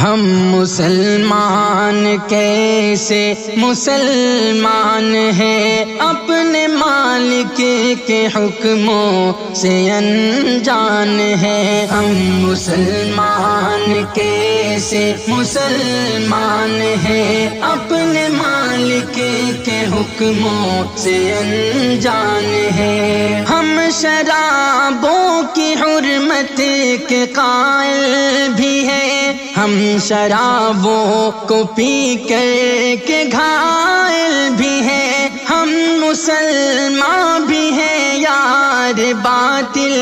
ہم مسلمان کیسے مسلمان ہیں، اپنے مالک کے حکموں سے انجان ہیں۔ ہم مسلمان کیسے مسلمان ہیں، اپنے مالک کے حکموں سے انجان ہیں۔ ہم شرابوں کی حرمت کے قائل بھی ہیں، ہم شرابوں کو پی کر کے گھائل بھی ہیں۔ ہم مسلمان بھی ہیں یار باطل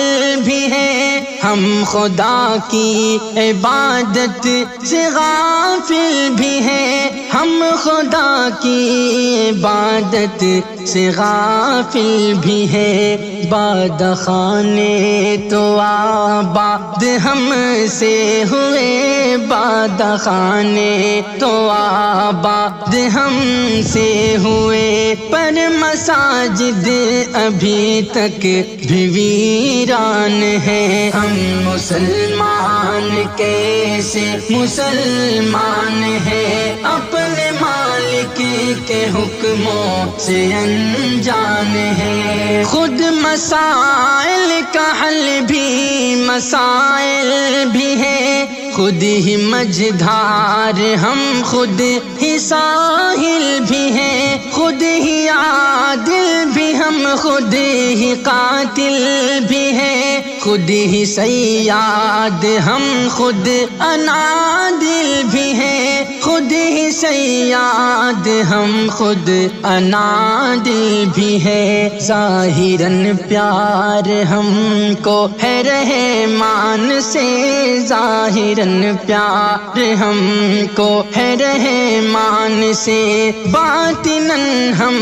بھی ہیں، ہم خدا کی عبادت سے غافل بھی ہیں، ہم خدا کی عبادت سے غافل بھی ہیں۔ باد خانے تو آباد ہم سے ہوئے، باد خانے تو آباد ہم سے ہوئے، پر مساجد ابھی تک بھی ویران ہیں۔ ہم مسلمان کیسے مسلمان ہیں، اپنے مالک کے حکموں سے انجان ہیں۔ خود مسائل کا حل بھی مسائل بھی ہے، خود ہی مجدھار ہم خود ہی ساحل بھی ہیں، خود ہی عادل بھی ہم خود ہی قاتل بھی ہیں، خود ہی صیاد ہم خود انادل بھی ہیں، خود ہی صیاد ہم خود انادل بھی ہے۔ ظاہراً پیار ہم کو ہے رحمان سے، ظاہراً پیار ہم کو ہے رحمان سے، باطناً ہم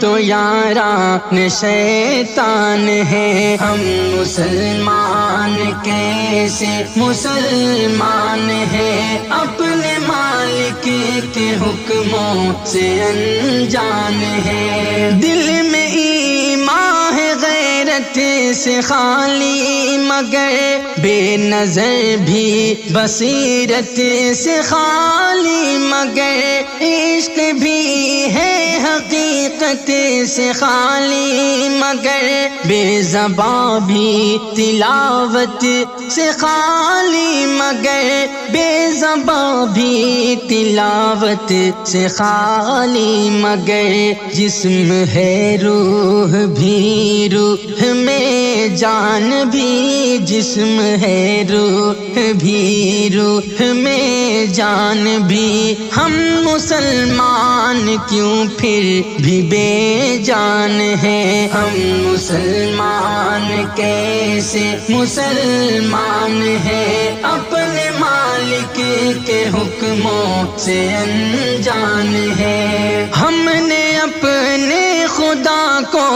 تو یاران شیطان ہیں۔ ہم مسلمان کیسے مسلمان ہیں، اپنے مالک کے حکموں سے انجان ہیں۔ دل میں ایمان ہے غیرت سے خالی، مگر بے نظر بھی بصیرت سے خالی، مگر عشق بھی ہے حقیقت سے خالی، مگر بے زبان بھی تلاوت سے خالی، مگر بے زبان بھی تلاوت سے خالی، مگر جسم ہے روح بھی، روح میں جان بھی، جسم ہے روح بھی، روح میں جان بھی، ہم مسلمان کیوں پھر بھی بے جان ہیں۔ ہم مسلمان کیسے مسلمان ہیں، اپنے مالک کے حکموں سے انجان ہیں۔ ہم نے اپنے خدا کو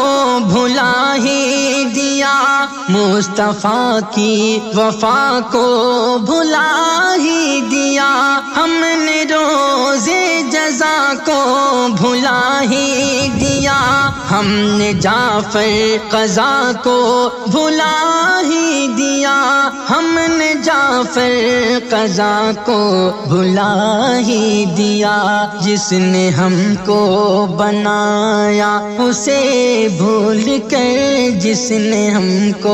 بھلا ہی دیا، مصطفیٰ کی وفا کو بھلا ہی دیا، ہم نے روزے جزا کو بھلا ہی دیا، ہم نے جعفر قضا کو بھلا ہی دیا، ہم نے جعفر قضا کو بھلا ہی دیا، جس نے ہم کو بنایا اسے بھول کر، جس نے ہم کو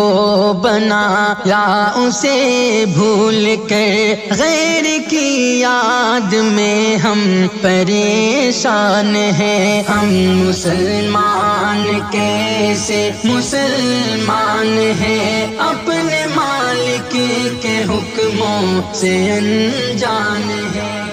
بنایا اسے بھول کر، غیر کی یاد میں ہم پریشان ہیں۔ ہم مسلمان کیسے مسلمان ہیں، اپنے مالک کے حکموں سے انجان ہیں۔